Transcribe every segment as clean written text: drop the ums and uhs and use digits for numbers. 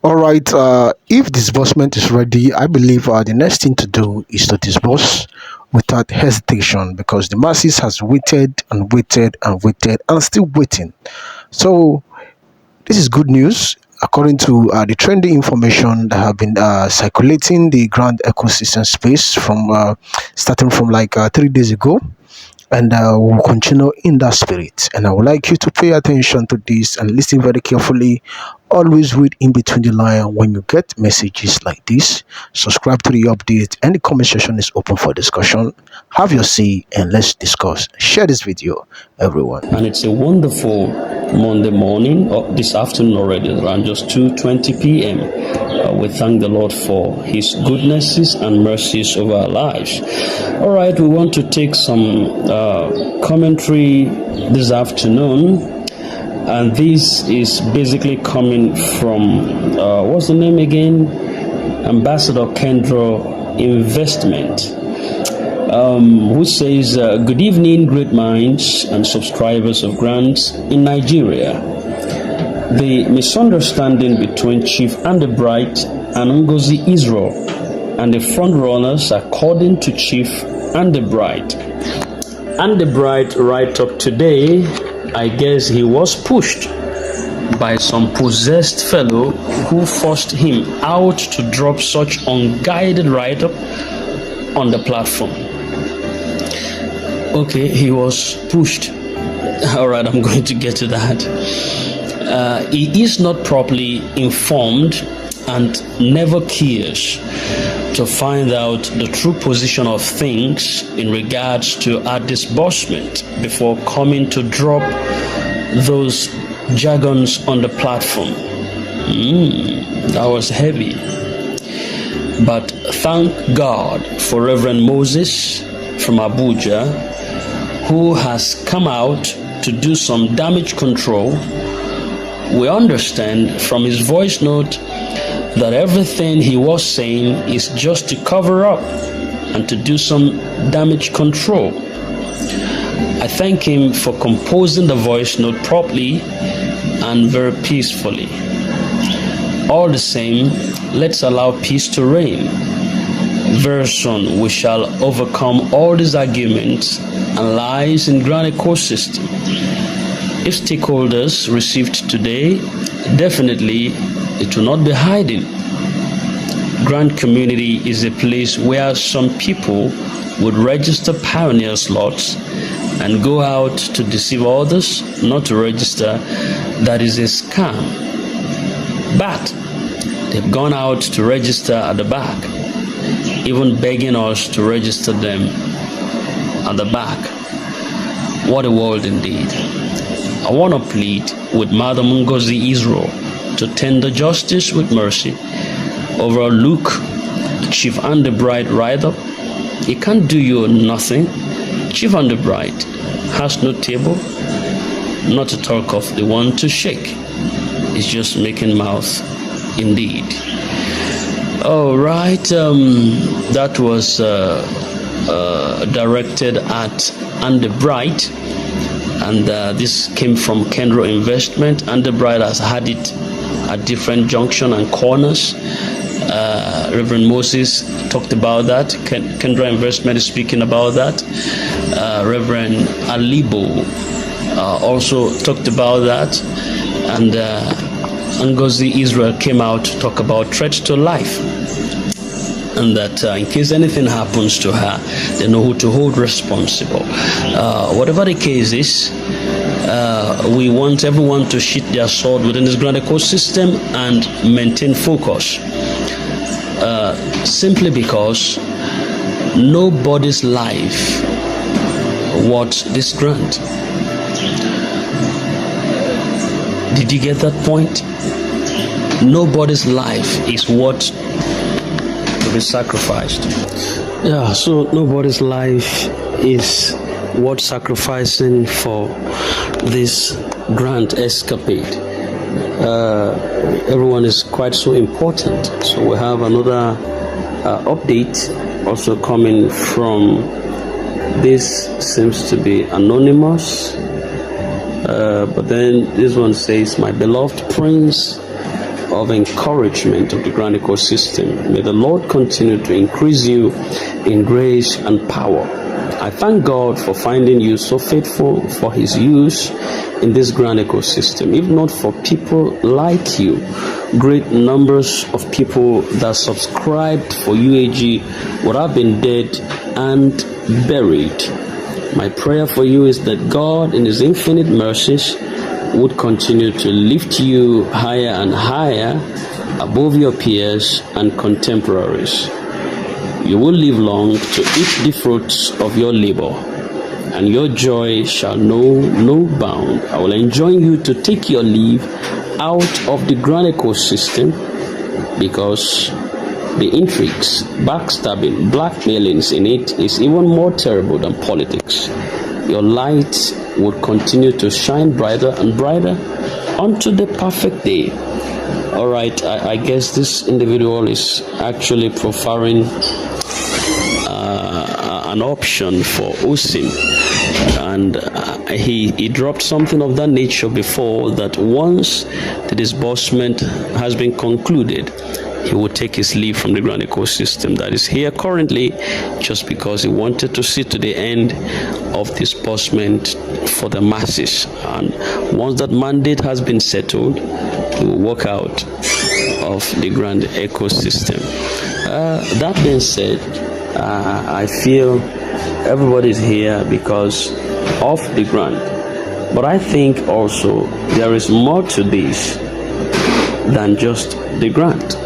All right. If disbursement is ready, I believe the next thing to do is to disburse without hesitation because the masses has waited and waited and waited and still waiting. So this is good news. According to the trendy information that have been circulating the grand ecosystem space from starting from like 3 days ago, and we'll continue in that spirit. And I would like you to pay attention to this and listen very carefully. Always read in between the line when you get messages like this. Subscribe to the update, and the comment section is open for discussion. Have your say and let's discuss. Share this video, everyone. And it's a wonderful Monday morning, or this afternoon already, around just 2:20 p.m. We thank the Lord for His goodnesses and mercies over our lives. All right, we want to take some commentary this afternoon, and this is basically coming from what's the name again? Ambassador Kendra Investment, who says, good evening, great minds and subscribers of Grants in Nigeria. The misunderstanding between Chief Andebright and Ngozi Israel and the front runners, according to Chief Andebright. Andebright right up today, I guess he was pushed by some possessed fellow who forced him out to drop such unguided write-up on the platform. Okay, he was pushed. All right, I'm going to get to that. He is not properly informed and never cares to find out the true position of things in regards to our disbursement before coming to drop those jargons on the platform. That was heavy. But thank God for Reverend Moses from Abuja, who has come out to do some damage control. We understand from his voice note that everything he was saying is just to cover up and to do some damage control. I thank him for composing the voice note properly and very peacefully. All the same, let's allow peace to reign. Very soon we shall overcome all these arguments and lies in grand ecosystem. If stakeholders received today, definitely it will not be hiding. Grant community is a place where some people would register pioneer slots and go out to deceive others not to register. That is a scam. But they've gone out to register at the back, even begging us to register them at the back. What a world indeed. I want to plead with Madam Ngozi Israel to tender justice with mercy, overlook Chief Andebright write-up. He can't do you nothing. Chief Andebright has no table, not to talk of the one to shake. He's just making mouth indeed. All right, that was directed at Andebright. And this came from Kendra Investment. Andebright has had it at different junction and corners. Reverend Moses talked about that. Kendra Investment is speaking about that. Reverend Alibo also talked about that. And Ngozi Israel came out to talk about threat to life. And that in case anything happens to her, they know who to hold responsible. Whatever the case is, we want everyone to sheath their sword within this grand ecosystem and maintain focus. Simply because nobody's life worth this grant. Did you get that point? Nobody's life is worth to be sacrificed. Yeah, so nobody's life is worth sacrificing for this grand escapade. Everyone is quite so important. So we have another update also coming from, this seems to be anonymous, but then this one says, my beloved prince of encouragement of the grand ecosystem. May the Lord continue to increase you in grace and power. I thank God for finding you so faithful for His use in this grand ecosystem. If not for people like you, great numbers of people that subscribed for UAG would have been dead and buried. My prayer for you is that God, in His infinite mercies, would continue to lift you higher and higher above your peers and contemporaries. You will live long to eat the fruits of your labor, and your joy shall know no bound. I will enjoin you to take your leave out of the grand ecosystem, because the intrigues, backstabbing, blackmailings in it is even more terrible than politics. Your light would continue to shine brighter and brighter unto the perfect day. All right, I guess this individual is actually proffering an option for Osim, and he dropped something of that nature before, that once the disbursement has been concluded, he will take his leave from the grand ecosystem that is here currently, just because he wanted to see to the end of disbursement for the masses. And once that mandate has been settled, he will walk out of the grand ecosystem. That being said, I feel everybody is here because of the grant, but I think also there is more to this than just the grant,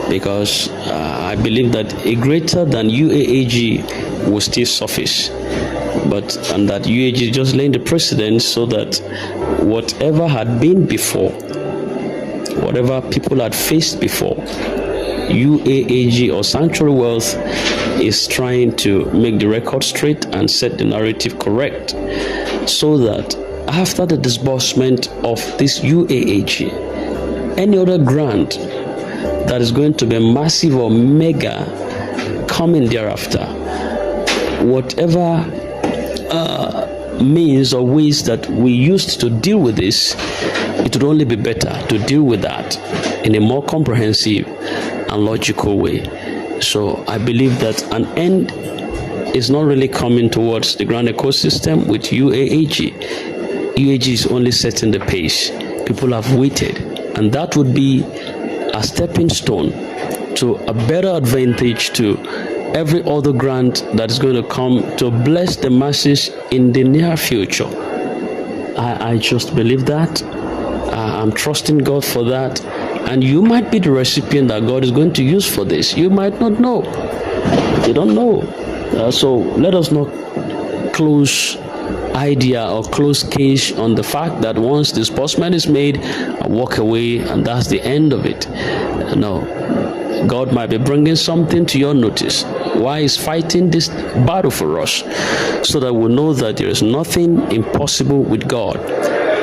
because I believe that a greater than UAAG will still surface, and that UAG is just laying the precedent so that whatever had been before, whatever people had faced before, UAAG or Sanctuary Wealth is trying to make the record straight and set the narrative correct, so that after the disbursement of this UAAG, any other grant that is going to be massive or mega coming thereafter, whatever means or ways that we used to deal with this, it would only be better to deal with that in a more comprehensive and logical way. So I believe that an end is not really coming towards the grand ecosystem with UAAG. UAG is only setting the pace. People have waited, and that would be a stepping stone to a better advantage to every other grant that is going to come to bless the masses in the near future. I just believe that. I'm trusting God for that. And you might be the recipient that God is going to use for this. You might not know. You don't know. So let us not close idea or close case on the fact that once disbursement is made, I walk away and that's the end of it. No. God might be bringing something to your notice. Why is fighting this battle for us? So that we know that there is nothing impossible with God.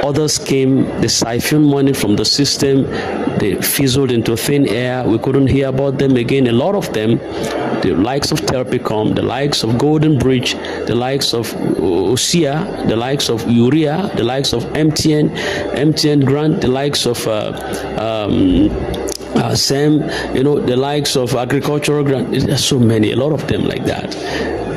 Others came, they siphoned money from the system, they fizzled into thin air. We couldn't hear about them again. A lot of them, the likes of Therapicom, the likes of Golden Bridge, the likes of Osia, the likes of Urea, the likes of MTN Grant, the likes of SEM, the likes of Agricultural Grant. There's so many, a lot of them like that.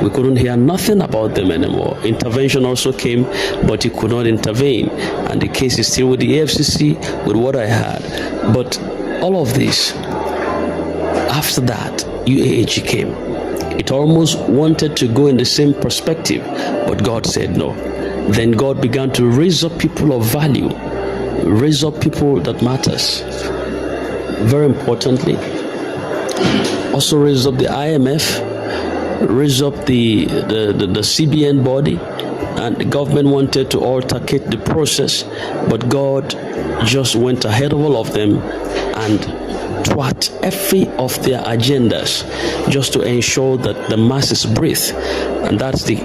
We couldn't hear nothing about them anymore. Intervention also came, but he could not intervene. And the case is still with the AFCC, with what I had. But all of this, after that, UAAG came. It almost wanted to go in the same perspective, but God said no. Then God began to raise up people of value, raise up people that matters. Very importantly, also raise up the IMF, raise up the CBN body, and the government wanted to altercate the process, but God just went ahead of all of them and thwart every of their agendas just to ensure that the masses breathe. And that's the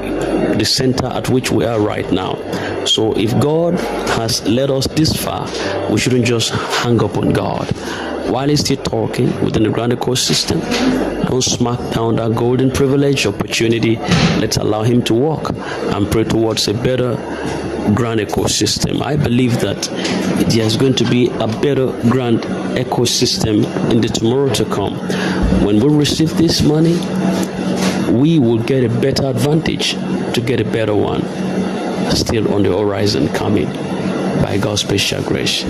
to the center at which we are right now. So if God has led us this far, we shouldn't just hang up on God. While he's still talking within the grand ecosystem, don't smack down that golden privilege opportunity. Let's allow him to walk and pray towards a better grand ecosystem. I believe that there's going to be a better grand ecosystem in the tomorrow to come. When we receive this money, we will get a better advantage to get a better one still on the horizon coming by God's special grace.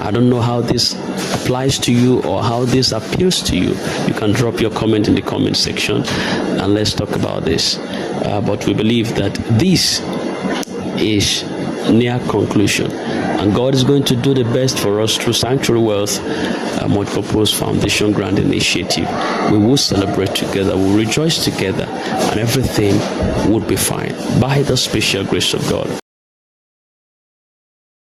I don't know how this applies to you or how this appeals to you. You can drop your comment in the comment section and let's talk about this. But we believe that this is near conclusion, and God is going to do the best for us through Sanctuary Wealth Multipurpose Foundation Grand Initiative. We will celebrate together, we'll rejoice together, and everything would be fine by the special grace of God.